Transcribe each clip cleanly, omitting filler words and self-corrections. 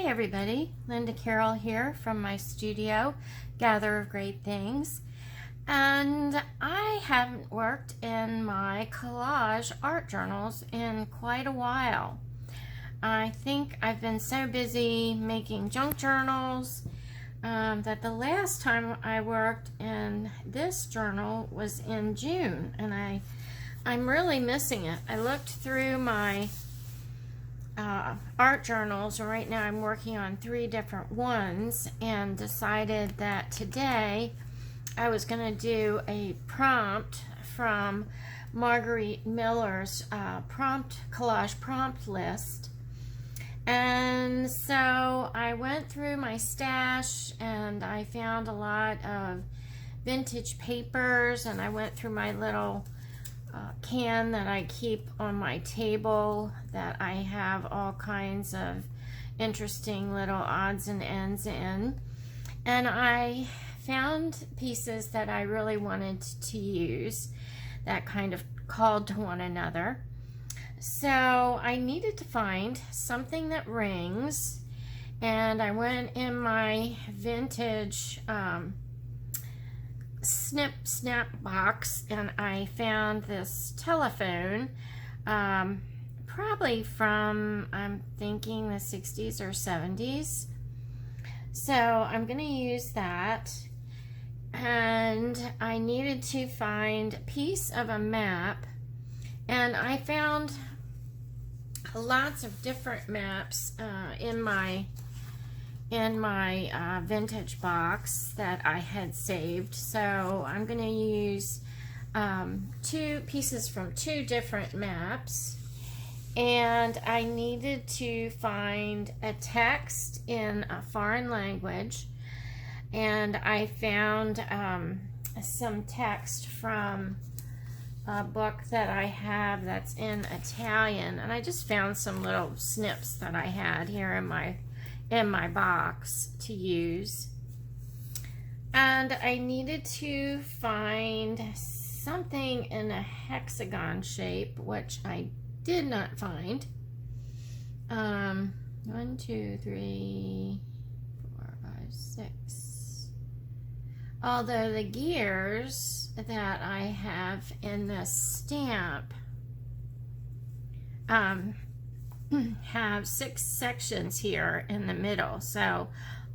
Hi everybody, Linda Carroll here from my studio, Gather of Great Things. And I haven't worked in my collage art journals in quite a while. I think I've been so busy making junk journals that the last time I worked in this journal was in June, and I'm really missing it. I looked through my art journals, and right now I'm working on 3 different ones, and decided that today I was going to do a prompt from Margarete Miller's collage prompt list. And so I went through my stash and I found a lot of vintage papers, and I went through my little can that I keep on my table that I have all kinds of interesting little odds and ends in, and I found pieces that I really wanted to use that kind of called to one another. So I needed to find something that rings, and I went in my vintage snap box, and I found this telephone, probably from, I'm thinking, the 60s or 70s. So I'm going to use that, and I needed to find a piece of a map, and I found lots of different maps in my vintage box that I had saved. So I'm going to use 2 pieces from 2 different maps, and I needed to find a text in a foreign language, and I found some text from a book that I have that's in Italian, and I just found some little snips that I had here in my box to use. And I needed to find something in a hexagon shape, which I did not find. 1, 2, 3, 4, 5, 6. Although the gears that I have in this stamp have 6 sections here in the middle, so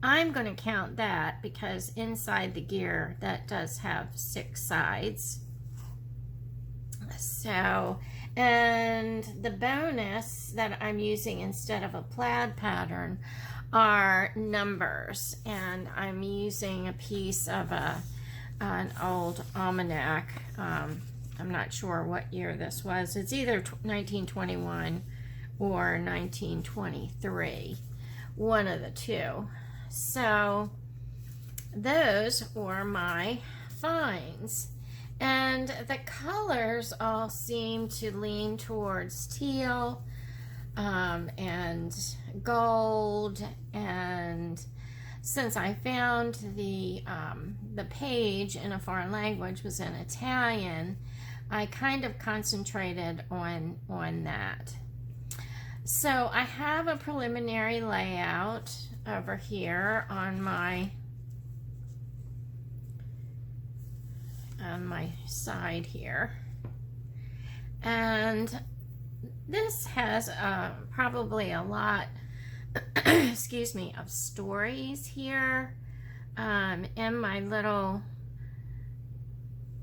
I'm going to count that, because inside the gear that does have 6 sides. So, and the bonus that I'm using instead of a plaid pattern are numbers, and I'm using a piece of an old almanac. I'm not sure what year this was. It's either 1921 or 1923, one of the two. So those were my finds, and the colors all seem to lean towards teal and gold. And since I found the page in a foreign language was in Italian, I kind of concentrated on that. So I have a preliminary layout over here on my side here, and this has probably a lot excuse me, of stories here in my little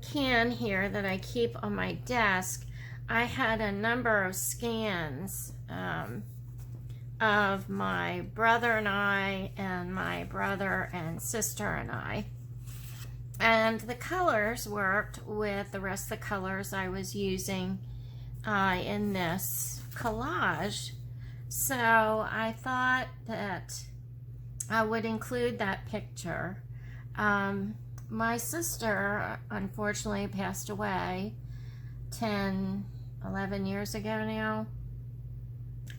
can here that I keep on my desk. I had a number of scans of my brother and I, and my brother and sister and I, and the colors worked with the rest of the colors I was using in this collage. So I thought that I would include that picture. My sister unfortunately passed away 10, 11 years ago now,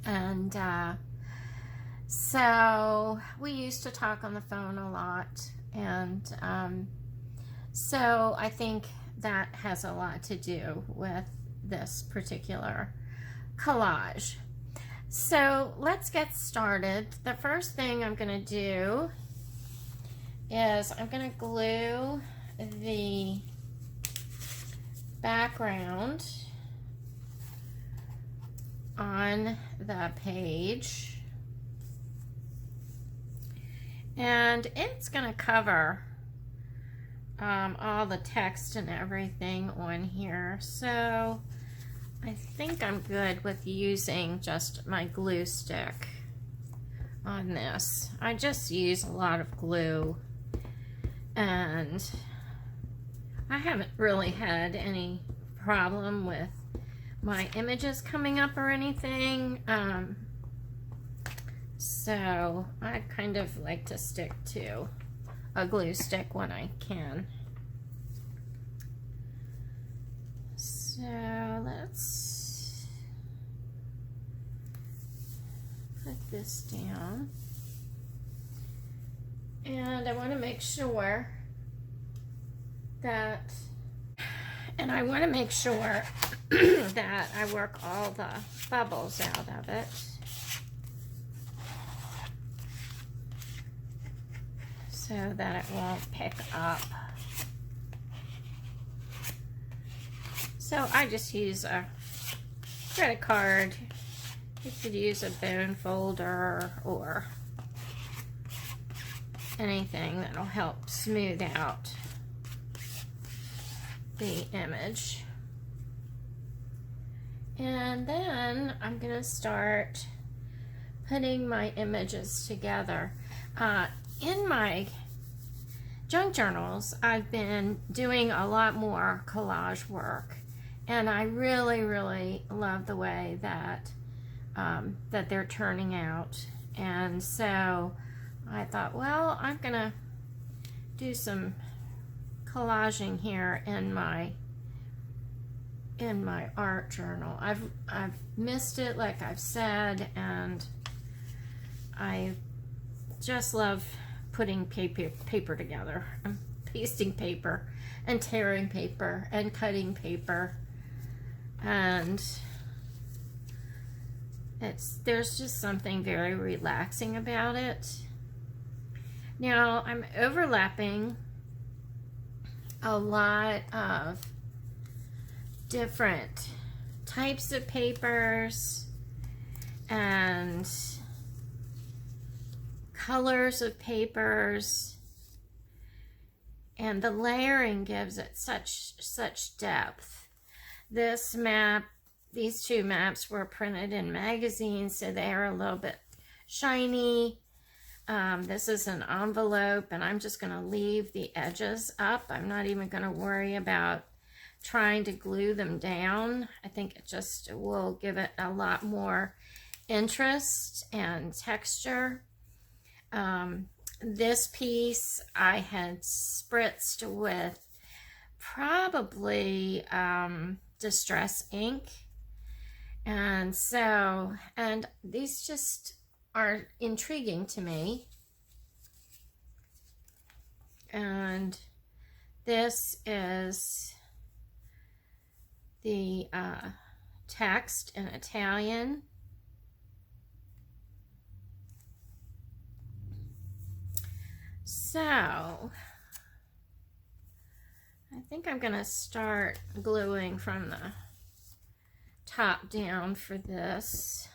and so we used to talk on the phone a lot, and so I think that has a lot to do with this particular collage. So let's get started. The first thing I'm going to do is I'm going to glue the background on the page, and it's going to cover all the text and everything on here. So I think I'm good with using just my glue stick on this. I just use a lot of glue, and I haven't really had any problem with my images coming up or anything. So I kind of like to stick to a glue stick when I can. So let's put this down, and I want to make sure that that I work all the bubbles out of it. So that it won't pick up. So I just use a credit card. You could use a bone folder or anything that'll help smooth out the image. And then I'm going to start putting my images together. In my junk journals, I've been doing a lot more collage work, and I really, really love the way that that they're turning out. And so I thought, well, I'm gonna do some collaging here in my art journal. I've missed it, like I've said, and I just love putting paper together. I'm pasting paper and tearing paper and cutting paper, and there's just something very relaxing about it. Now I'm overlapping a lot of different types of papers and colors of papers, and the layering gives it such depth. These two maps were printed in magazines, so they are a little bit shiny. This is an envelope, and I'm just going to leave the edges up. I'm not even going to worry about trying to glue them down. I think it just will give it a lot more interest and texture. This piece I had spritzed with probably distress ink, and these just are intriguing to me. And this is the text in Italian. So I think I'm going to start gluing from the top down for this.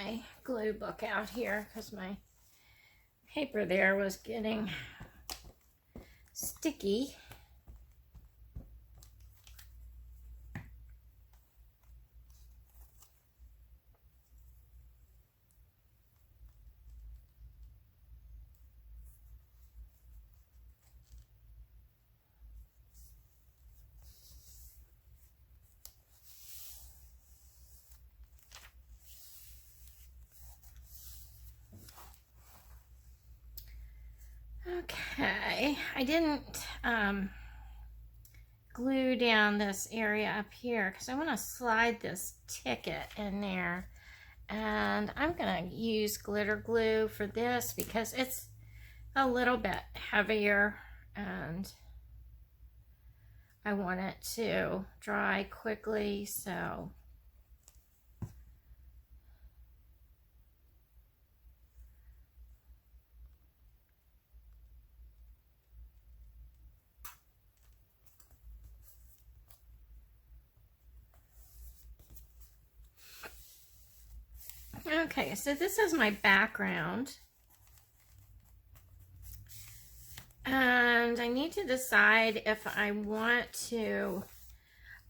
my glue book out here because my paper there was getting sticky. Okay, I didn't glue down this area up here because I want to slide this ticket in there, and I'm going to use glitter glue for this because it's a little bit heavier and I want it to dry quickly, so okay, so this is my background. And I need to decide if I want to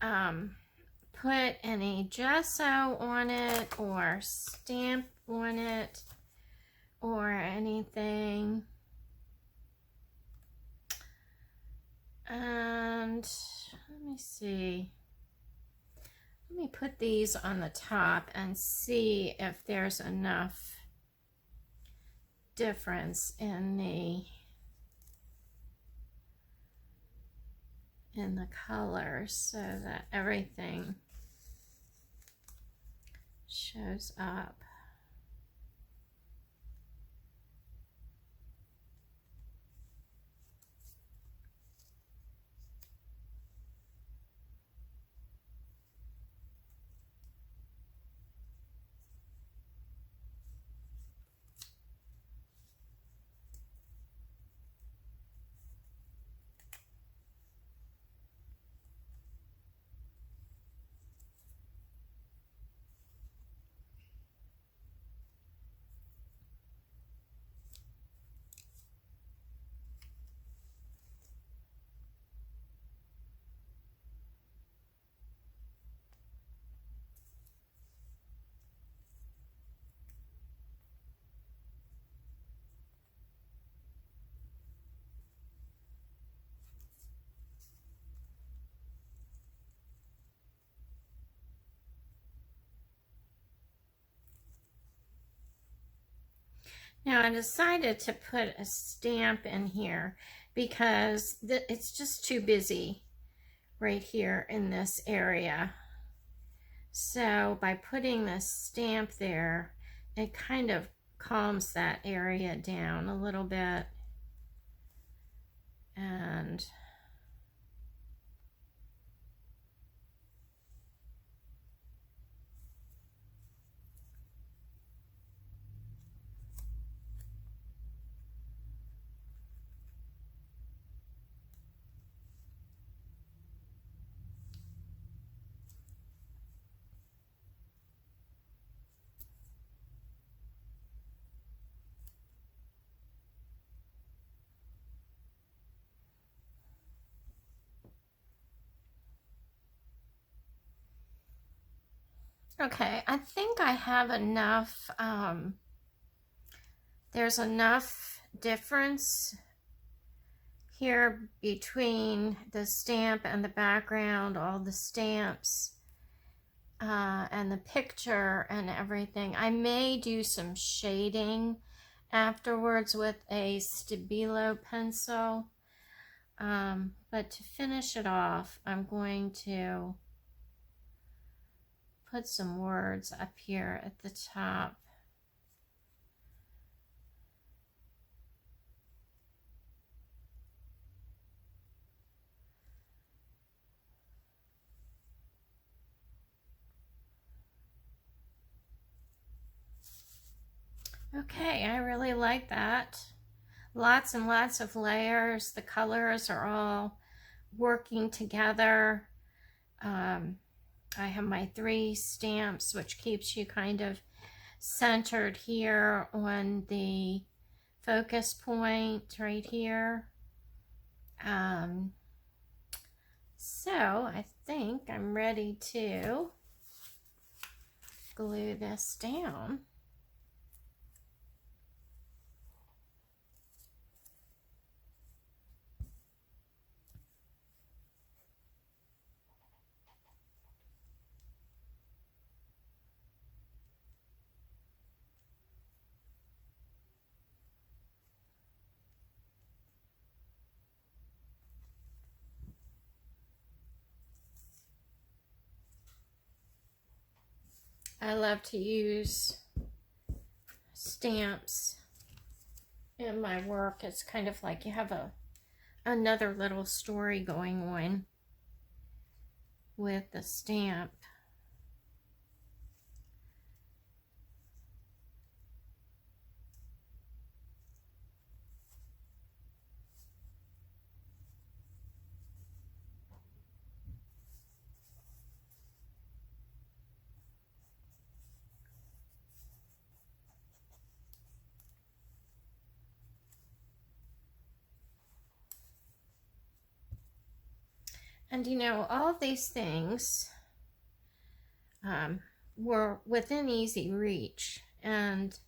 put any gesso on it or stamp on it or anything. And let me see. Let me put these on the top and see if there's enough difference in the colors so that everything shows up. Now I decided to put a stamp in here because it's just too busy right here in this area. So by putting this stamp there, it kind of calms that area down a little bit. And okay, I think I have enough, there's enough difference here between the stamp and the background, all the stamps, and the picture and everything. I may do some shading afterwards with a Stabilo pencil, but to finish it off, I'm going to put some words up here at the top. Okay, I really like that. Lots and lots of layers. The colors are all working together. I have my 3 stamps, which keeps you kind of centered here on the focus point right here. So I think I'm ready to glue this down. I love to use stamps in my work. It's kind of like you have another little story going on with the stamp. And you know, all of these things were within easy reach, and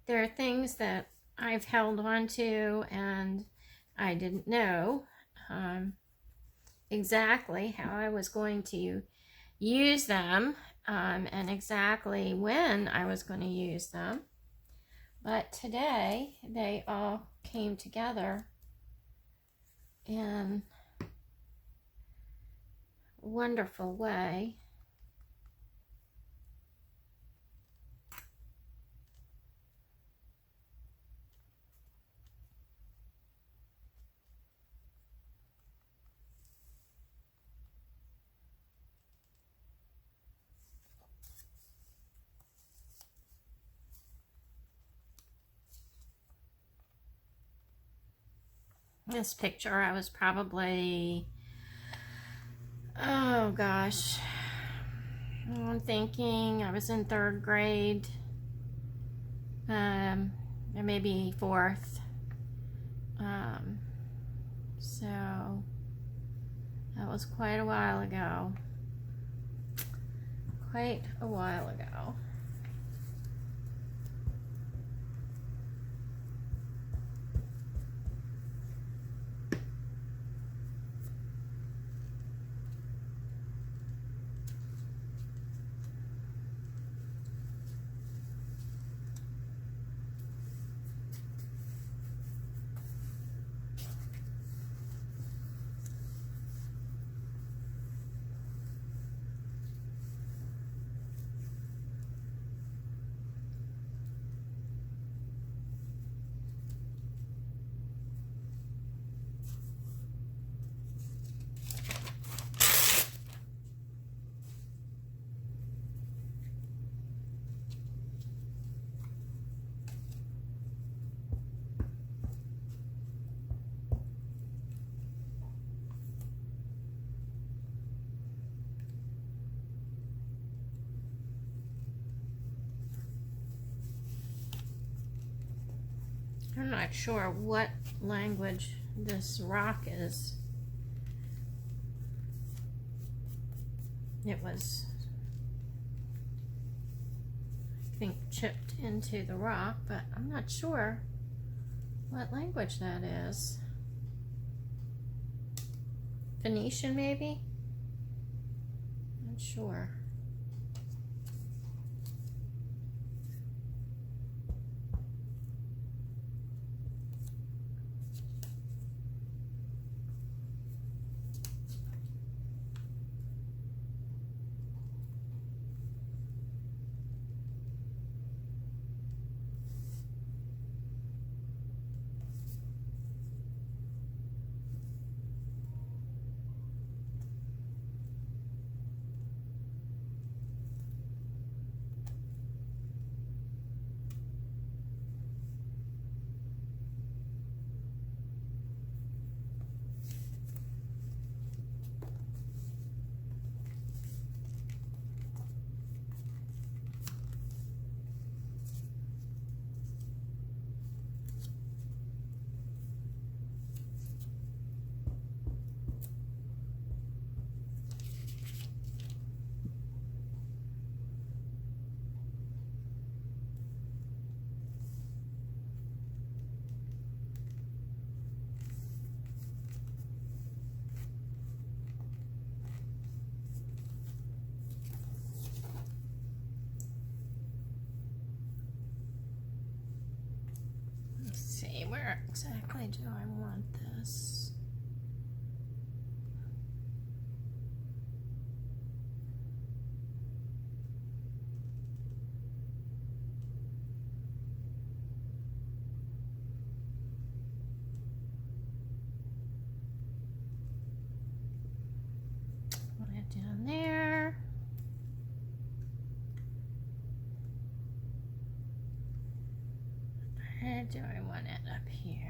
there are things that I've held on to and I didn't know exactly how I was going to use them and exactly when I was going to use them. But today they all came together in a wonderful way. This picture, I was probably, oh gosh, I'm thinking I was in 3rd grade, or maybe 4th. So that was quite a while ago. Quite a while ago. I'm not sure what language this rock is. It was, I think, chipped into the rock, but I'm not sure what language that is. Phoenician, maybe? Not sure. exactly do I want this? Want it down there. Where do I want it up here?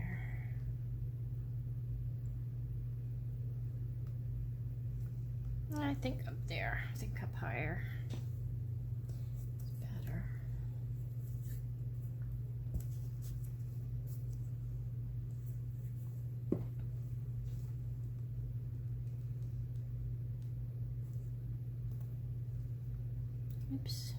I think up there. I think up higher. It's better. Oops.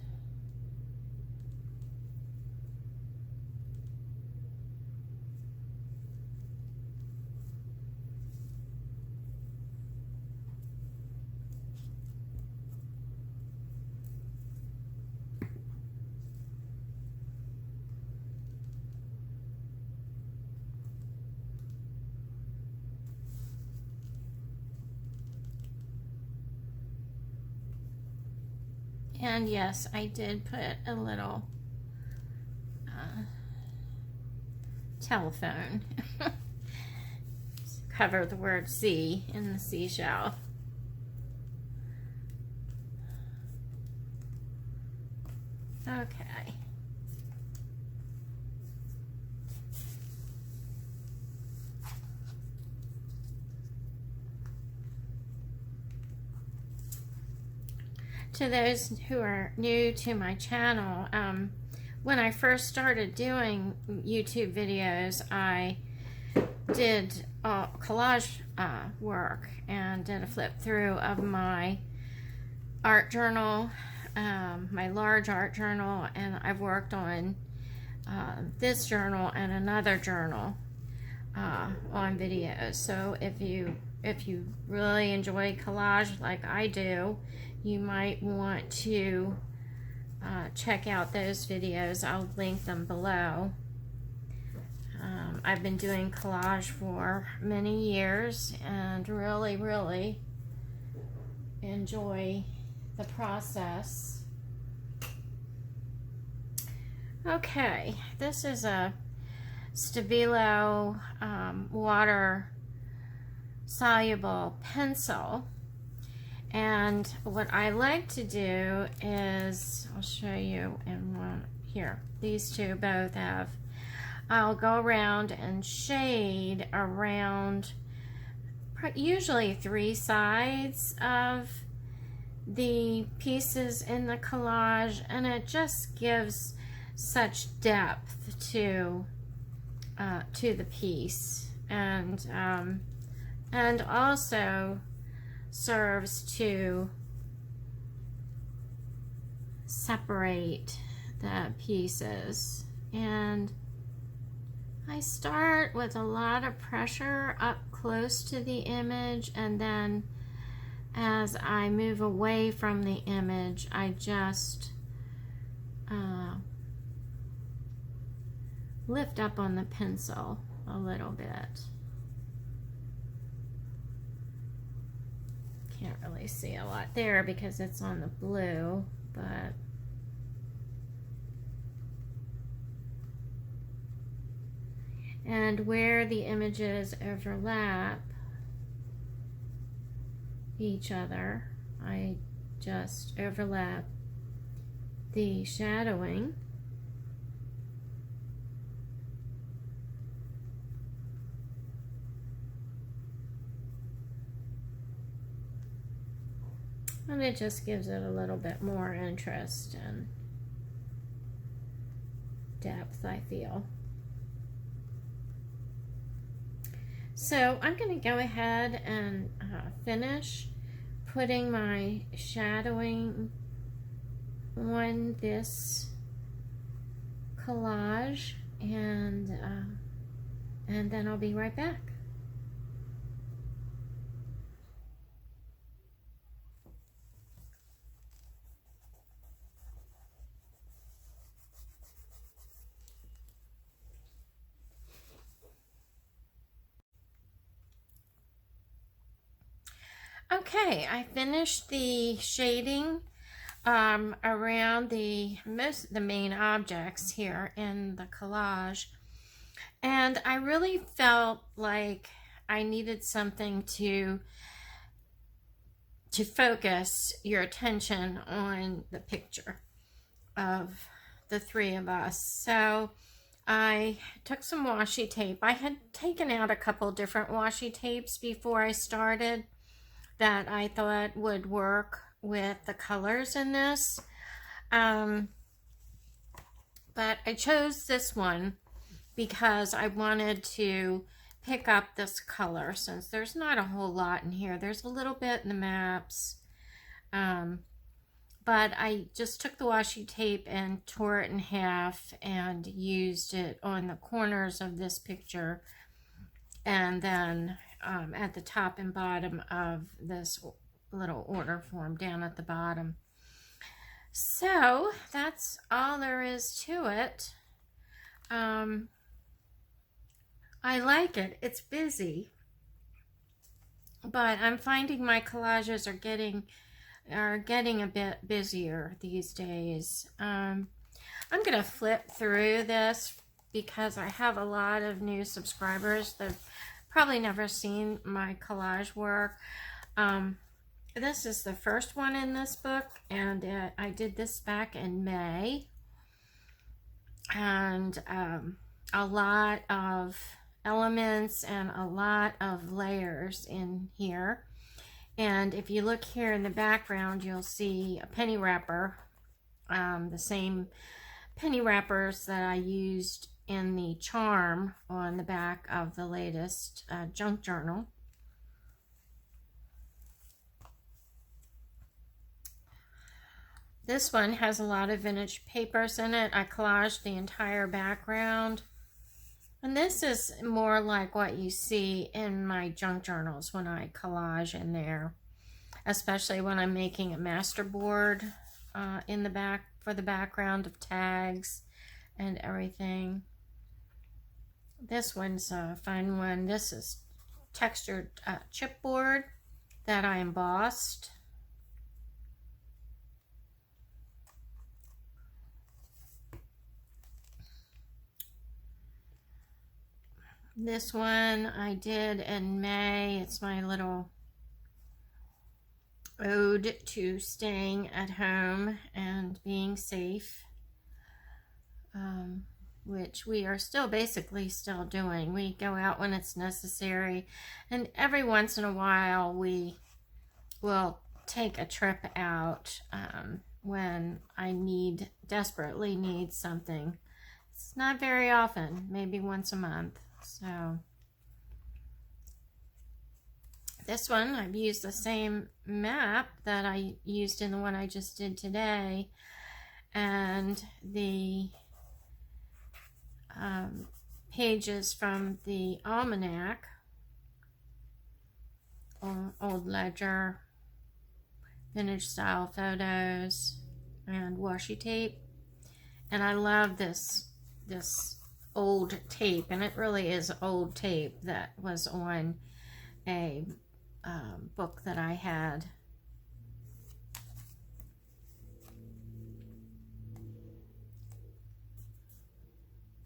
And yes, I did put a little telephone. Cover the word sea in the seashell. Okay. To those who are new to my channel, when I first started doing YouTube videos, I did collage work and did a flip through of my art journal, my large art journal, and I've worked on this journal and another journal on videos. So if you really enjoy collage like I do, you might want to check out those videos. I'll link them below. I've been doing collage for many years and really enjoy the process. Okay, this is a Stabilo water soluble pencil, and what I like to do is, I'll show you in one here, these two both have, I'll go around and shade around usually 3 sides of the pieces in the collage, and it just gives such depth to the piece, and also serves to separate the pieces. And I start with a lot of pressure up close to the image, and then as I move away from the image, I just lift up on the pencil a little bit. Can't really see a lot there because it's on the blue, but and where the images overlap each other, I just overlap the shadowing. And it just gives it a little bit more interest and depth, I feel. So I'm going to go ahead and finish putting my shadowing on this collage, and then I'll be right back. Okay, I finished the shading around the main objects here in the collage, and I really felt like I needed something to focus your attention on the picture of the three of us. So I took some washi tape. I had taken out a couple different washi tapes before I started that I thought would work with the colors in this. But I chose this one because I wanted to pick up this color, since there's not a whole lot in here. There's a little bit in the maps. But I just took the washi tape and tore it in half and used it on the corners of this picture, and then at the top and bottom of this little order form down at the bottom. So that's all there is to it. I like it. It's busy, but I'm finding my collages are getting a bit busier these days. I'm gonna flip through this because I have a lot of new subscribers that have probably never seen my collage work. This is the first one in this book, and I did this back in May, and a lot of elements and a lot of layers in here. And if you look here in the background, you'll see a penny wrapper, the same penny wrappers that I used in the charm on the back of the latest junk journal. This one has a lot of vintage papers in it. I collaged the entire background. And this is more like what you see in my junk journals when I collage in there, especially when I'm making a master board in the back for the background of tags and everything. This one's a fun one. This is textured chipboard that I embossed. This one I did in May. It's my little ode to staying at home and being safe, which we are basically still doing. We go out when it's necessary, and every once in a while we will take a trip out when I desperately need something. It's not very often, maybe once a month. So this one, I've used the same map that I used in the one I just did today, and the pages from the almanac, old ledger, vintage style photos, and washi tape. And I love this old tape, and it really is old tape that was on a book that I had.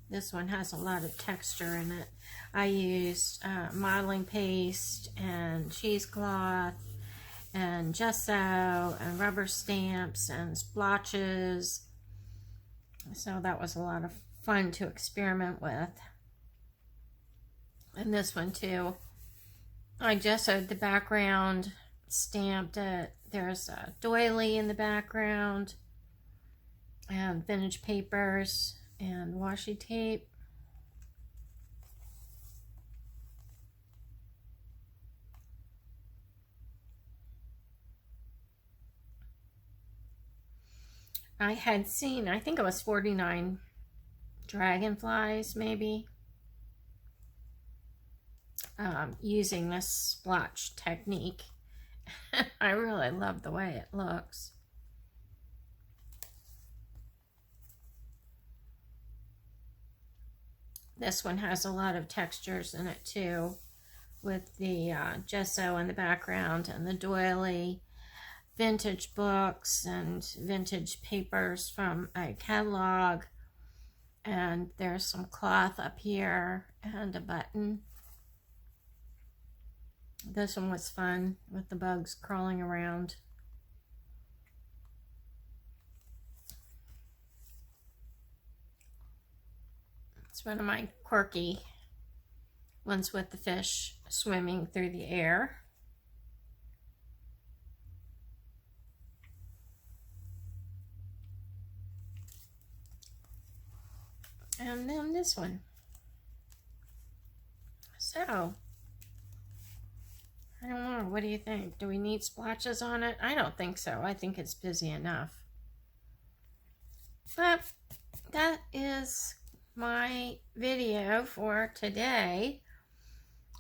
This one has a lot of texture in it. I used modeling paste and cheesecloth and gesso and rubber stamps and splotches. So that was a lot of fun to experiment with. And this one too, I gessoed the background, stamped it. There's a doily in the background, and vintage papers and washi tape. I had seen, I think it was 49 dragonflies maybe, using this splotch technique. I really love the way it looks. This one has a lot of textures in it too. with the gesso in the background and the doily, vintage books and vintage papers from a catalog. And there's some cloth up here and a button. This one was fun with the bugs crawling around. It's one of my quirky ones with the fish swimming through the air. And then this one. So, I don't know, what do you think? Do we need splotches on it? I don't think so. I think it's busy enough. But that is my video for today.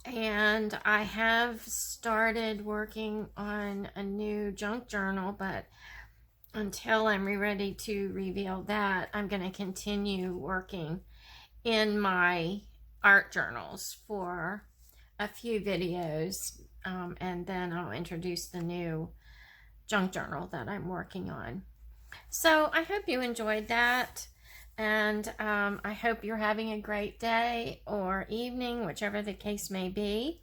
And I have started working on a new junk journal, but until I'm ready to reveal that, I'm going to continue working in my art journals for a few videos, and then I'll introduce the new junk journal that I'm working on. So I hope you enjoyed that, and I hope you're having a great day or evening, whichever the case may be,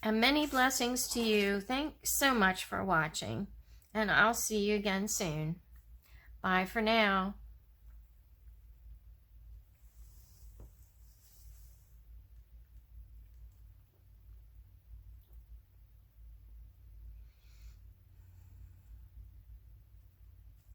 and many blessings to you. Thanks so much for watching, and I'll see you again soon. Bye for now.